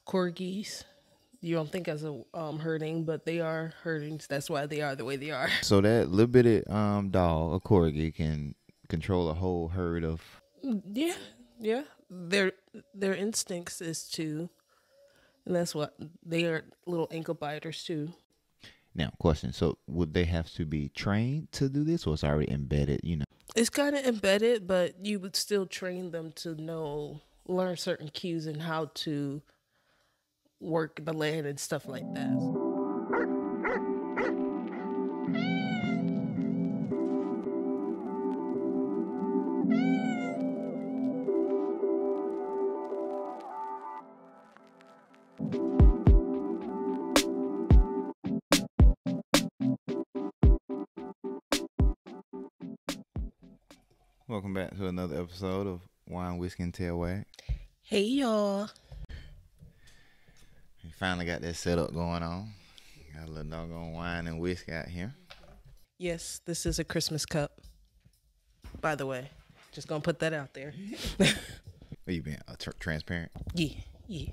Corgis. You don't think as a herding, but they are herdings. That's why they are the way they are. So that little bitty dog, a corgi, can control a whole herd of. Yeah, yeah. Their instincts is to, and that's what they are, little ankle biters too. Now, question. So would they have to be trained to do this, or it's already embedded? It's kind of embedded, but you would still train them to learn certain cues and how to work the land and stuff like that. Welcome back to another episode of Wine, Whiskey, and Tail Wag. Hey y'all. We finally got that setup going on. Got a little doggone wine and whiskey out here. Yes, this is a Christmas cup. By the way, just gonna put that out there. Where you been? Transparent? Yeah, yeah.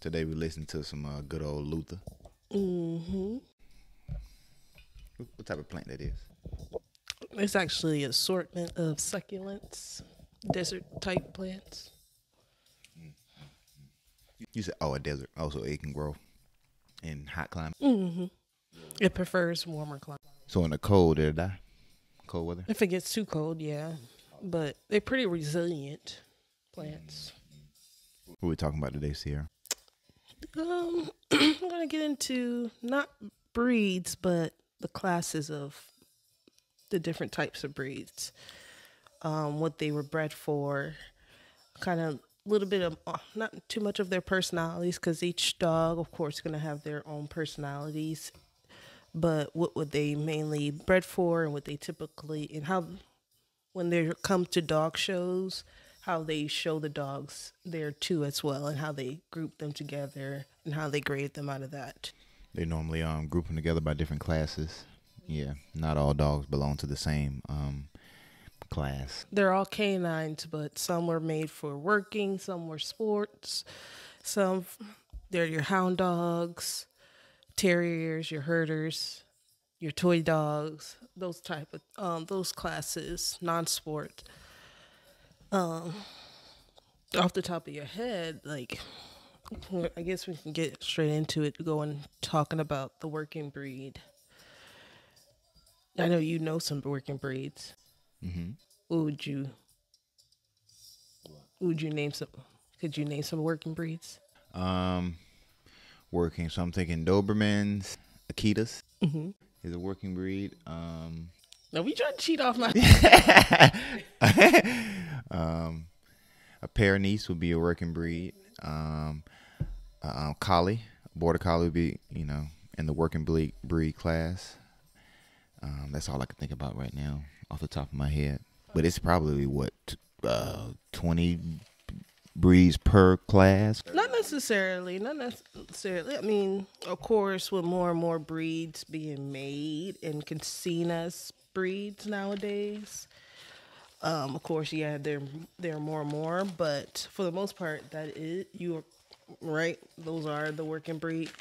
Today we listened to some good old Luther. Mm-hmm. What type of plant that is? It's actually an assortment of succulents, desert type plants. You said, a desert. Also, it can grow in hot climate. Mm-hmm. It prefers warmer climate. So in the cold, it'll die. Cold weather. If it gets too cold, yeah. But they're pretty resilient plants. What are we talking about today, Sierra? I'm gonna get into not breeds, but the classes of the different types of breeds. What they were bred for, kind of a little bit of not too much of their personalities, because each dog, of course, is gonna have their own personalities. But what would they mainly bred for, and what they typically, and how when they come to dog shows, how they show the dogs there too as well, and how they group them together and how they grade them out of that. They normally group them together by different classes. Yeah, not all dogs belong to the same class. They're all canines, but some were made for working, some were sports, some they're your hound dogs, terriers, your herders, your toy dogs, those type of those classes, non-sport. Off the top of your head, like I guess we can get straight into it, going talking about the working breed. I know you know some working breeds. Mm-hmm. What would you name some? Could you name some working breeds? Working. So I'm thinking Dobermans, Akitas Mm-hmm. is a working breed. Now we trying to cheat off my. A Pyrenees would be a working breed. Collie, border collie would be, in the working breed class. That's all I can think about right now off the top of my head. But it's probably 20 breeds per class. Not necessarily. Not necessarily. I mean, of course, with more and more breeds being made and can seen as breeds nowadays. Of course, yeah, there are more and more, but for the most part, that is you are right. Those are the working breed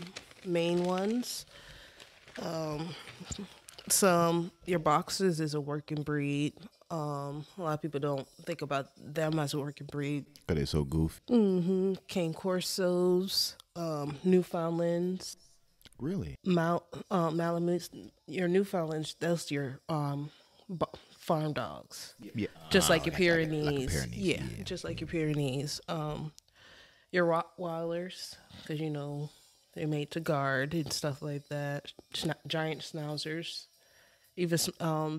main ones. Some your boxes is a working breed. A lot of people don't think about them as a working breed. Because they're so goofy. Cane Corsos, Newfoundlands, Really? Malamutes. Your Newfoundlands, that's your farm dogs. Yeah. Just like your Like Pyrenees. a Pyrenees. Yeah, just like your Pyrenees. Your Rottweilers, because they're made to guard and stuff like that. Giant Schnauzers, even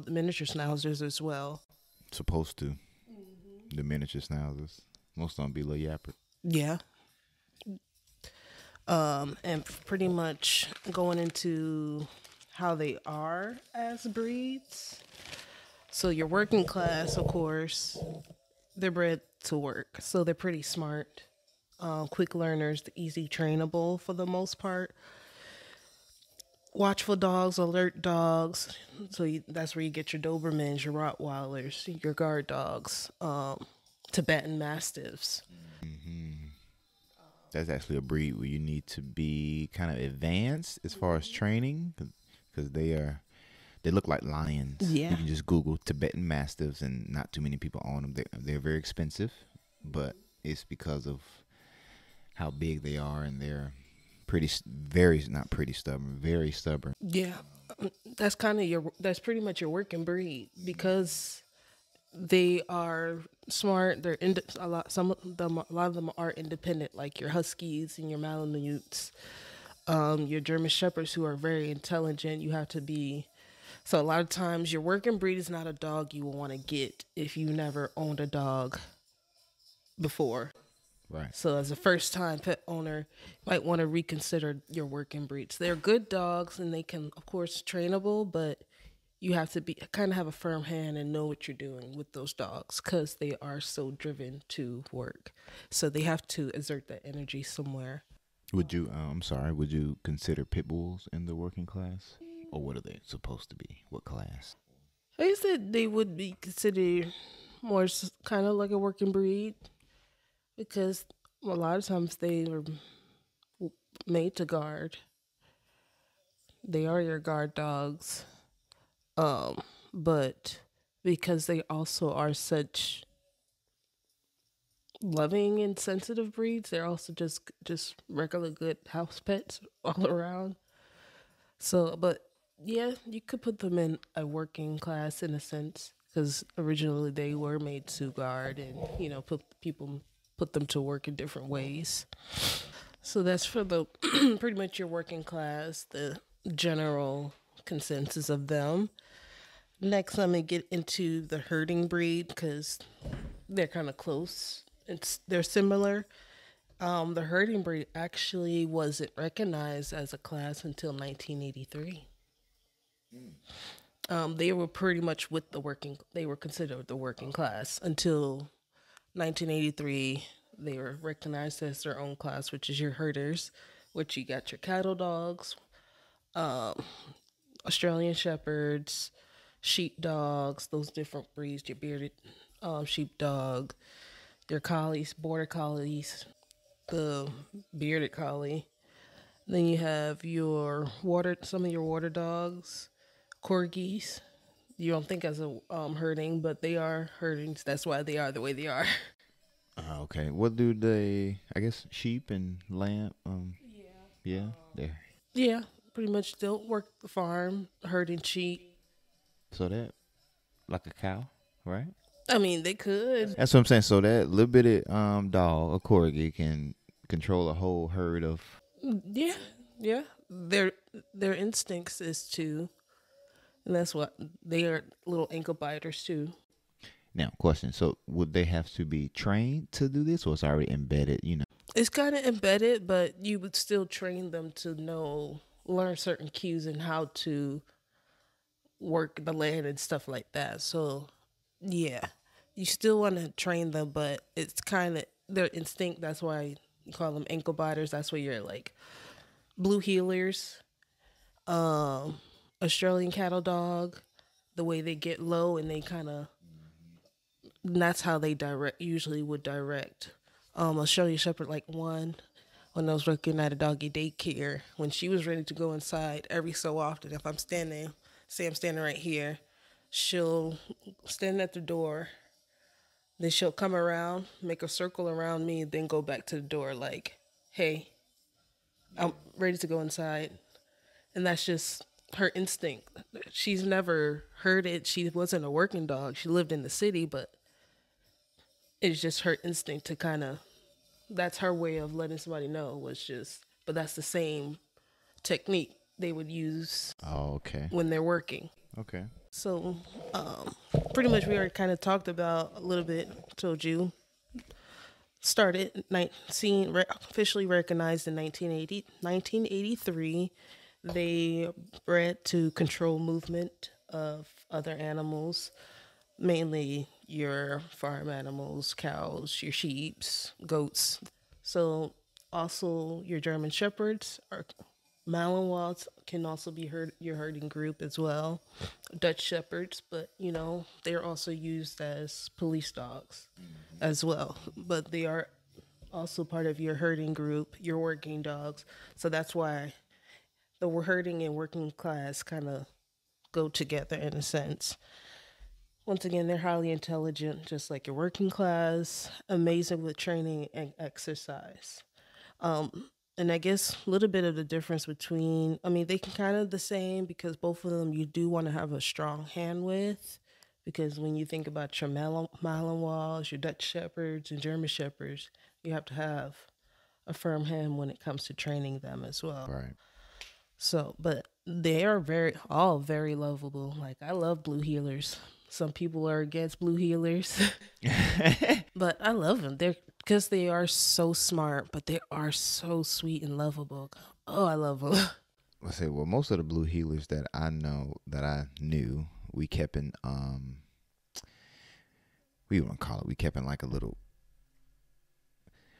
miniature Schnauzers as well. Supposed to. The miniature schnauzers. Most of them be little yapper. Yeah. And pretty much going into how they are as breeds. So your working class, of course, they're bred to work. So they're pretty smart, quick learners, easy trainable for the most part. Watchful dogs, alert dogs. So that's where you get your Dobermans, your Rottweilers, your guard dogs, Tibetan Mastiffs. That's actually a breed where you need to be kind of advanced as far as training, because they look like lions. Yeah. You can just Google Tibetan Mastiffs, and not too many people own them. They're very expensive, but it's because of how big they are, and they're very not pretty stubborn, very stubborn. Yeah, that's that's pretty much your working breed because they are smart. A lot of them are independent, like your Huskies and your Malamutes, your German Shepherds, who are very intelligent. You have to be. So a lot of times, your working breed is not a dog you will want to get if you never owned a dog before. Right. So as a first time pet owner, you might want to reconsider your working breeds. They're good dogs and they can of course trainable, but you have to be kind of have a firm hand and know what you're doing with those dogs because they are so driven to work. So they have to exert that energy somewhere. Would you? I'm sorry. Would you consider pit bulls in the working class, or what are they supposed to be? What class? I said they would be considered more kind of like a working breed because a lot of times they are made to guard. They are your guard dogs. But because they also are such loving and sensitive breeds, they're also just regular good house pets all around. So, but yeah, you could put them in a working class in a sense because originally they were made to guard and put them to work in different ways. So that's for the pretty much your working class, the general consensus of them. Next, I'm gonna get into the herding breed because they're kind of close. They're similar. The herding breed actually wasn't recognized as a class until 1983. They were pretty much with the working. They were considered the working class until 1983. They were recognized as their own class, which is your herders, which you got your cattle dogs, Australian shepherds, sheep dogs, those different breeds, your bearded sheepdog, your collies, border collies, the bearded collie. Then you have some of your water dogs, corgis. You don't think as a herding, but they are herdings. That's why they are the way they are. Okay. What do they? I guess sheep and lamb. Yeah. There. Yeah, pretty much still work the farm, herding sheep. So that, like a cow, right? I mean, they could. That's what I'm saying. So that little bitty dog, a corgi, can control a whole herd of. Yeah, yeah. Their instincts is to, and that's what they are, little ankle biters too. Now, question. So would they have to be trained to do this, or it's already embedded? It's kind of embedded, but you would still train them to learn certain cues and how to work the land and stuff like that. So, yeah, you still want to train them, but it's kind of their instinct. That's why you call them ankle biters. That's where you're like blue heelers, Australian cattle dog, the way they get low and they kind of, that's how they usually would direct. Australian shepherd, like one, when I was working at a doggy daycare, when she was ready to go inside, every so often, if I'm standing right here, she'll stand at the door, then she'll come around, make a circle around me, then go back to the door like, hey, I'm ready to go inside. And that's just her instinct. She's never heard it. She wasn't a working dog. She lived in the city, but it's just her instinct to kind of, that's her way of letting somebody know but that's the same technique they would use Oh, okay. when they're working. Okay. So, pretty much we already kind of talked about a little bit, told you. Started, officially recognized in 1983. They bred to control movement of other animals, mainly your farm animals, cows, your sheeps, goats. So also your German Shepherds or Malinois can also be your herding group as well. Dutch Shepherds, but they're also used as police dogs as well. But they are also part of your herding group, your working dogs. So that's why the herding and working class kind of go together in a sense. Once again, they're highly intelligent, just like your working class, amazing with training and exercise. And I guess a little bit of the difference between, I mean, they can kind of the same because both of them you do want to have a strong hand with. Because when you think about your Malinois, your Dutch Shepherds, and German Shepherds, you have to have a firm hand when it comes to training them as well. Right. So, but they are all very lovable. Like, I love blue heelers. Some people are against blue heelers, but I love them. Because they are so smart, but they are so sweet and lovable. Oh, I love them. I say, well, most of the blue heelers that I knew, we kept in, we wouldn't call it, we kept in like a little,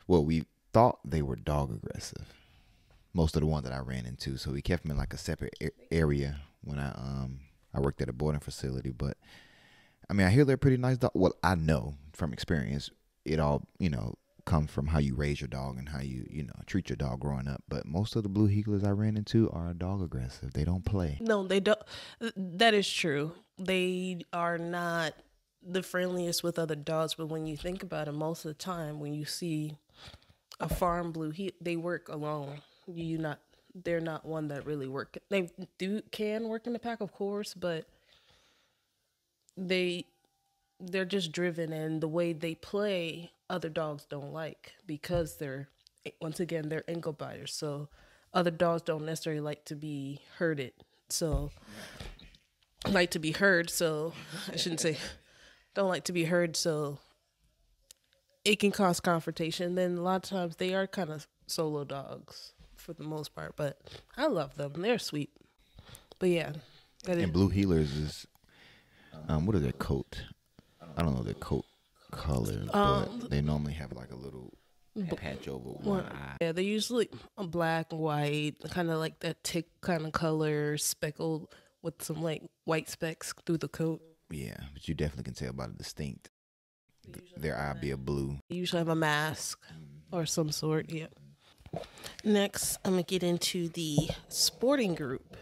well, we thought they were dog aggressive. Most of the ones that I ran into. So we kept them in like a separate area when I worked at a boarding facility. But I mean, I hear they're pretty nice dog. Well, I know from experience, it all, comes from how you raise your dog and how you, treat your dog growing up. But most of the blue heelers I ran into are dog aggressive. They don't play. No, they don't. That is true. They are not the friendliest with other dogs. But when you think about it, most of the time when you see a farm blue, they work alone. They're not one that really work. They can work in the pack, of course, but they're just driven, and the way they play, other dogs don't like because they're ankle biters. So other dogs don't necessarily like to be herded. So like to be heard. So I shouldn't say don't like to be heard. So it can cause confrontation. Then a lot of times they are kind of solo dogs for the most part, but I love them. They're sweet. But yeah. And blue heelers is, what is their coat? I don't know their coat color, but they normally have like a little patch over one eye. Yeah, they're usually black and white, kind of like that tick kind of color, speckled with some like white specks through the coat. Yeah, but you definitely can tell by the distinct. Their eye be a blue. They usually have a mask or some sort, yeah. Next, I'm going to get into the sporting group.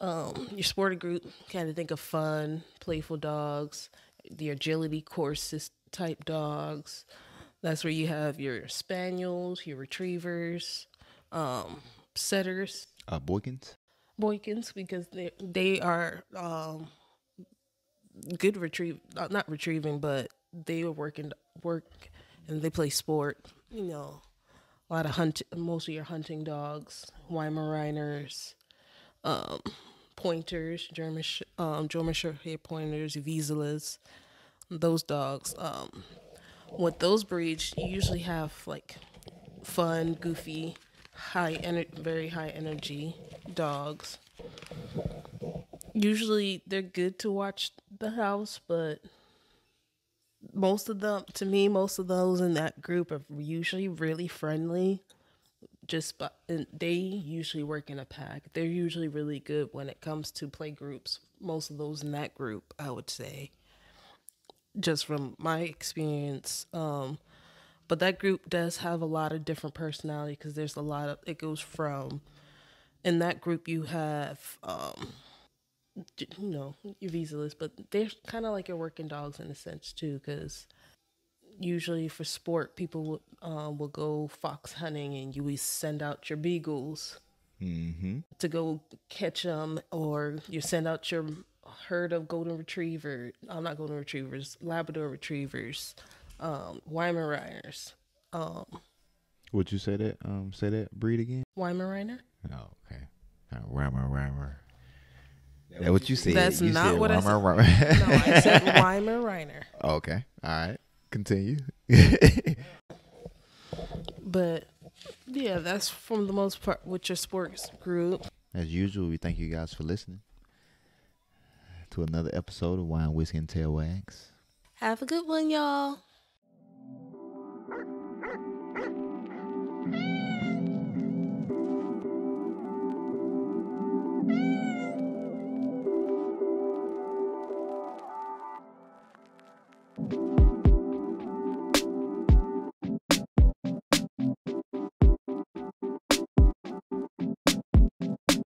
Your sporting group, kind of think of fun, playful dogs, the agility courses type dogs. That's where you have your spaniels, your retrievers, setters. Boykins? Boykins, because they are good not retrieving, but they work and they play sport, a lot of most of your hunting dogs, Weimaraners, pointers, German Shorthair pointers, Vizslas, those dogs. With those breeds, you usually have like fun, goofy, very high energy dogs. Usually they're good to watch the house, but most of those in that group are usually really friendly. And they usually work in a pack. They're usually really good when it comes to play groups. Most of those in that group, I would say, just from my experience. But that group does have a lot of different personality because there's it goes from, in that group you have, your Vizslas, but they're kind of like your working dogs in a sense too, because usually for sport, people will go fox hunting, and you send out your beagles to go catch them, or you send out your herd of not golden retrievers, Labrador retrievers, Weimaraners. Would you say that? Say that breed again? Weimaraner. Oh, okay. Weimaraner. That's what you said. That's you not said what I said. No, I said Weimaraner. Okay. All right. Continue. But yeah, that's from the most part with your sports group. As usual, we thank you guys for listening to another episode of Wine, Whiskey, and Tail Wags. Have a good one, y'all.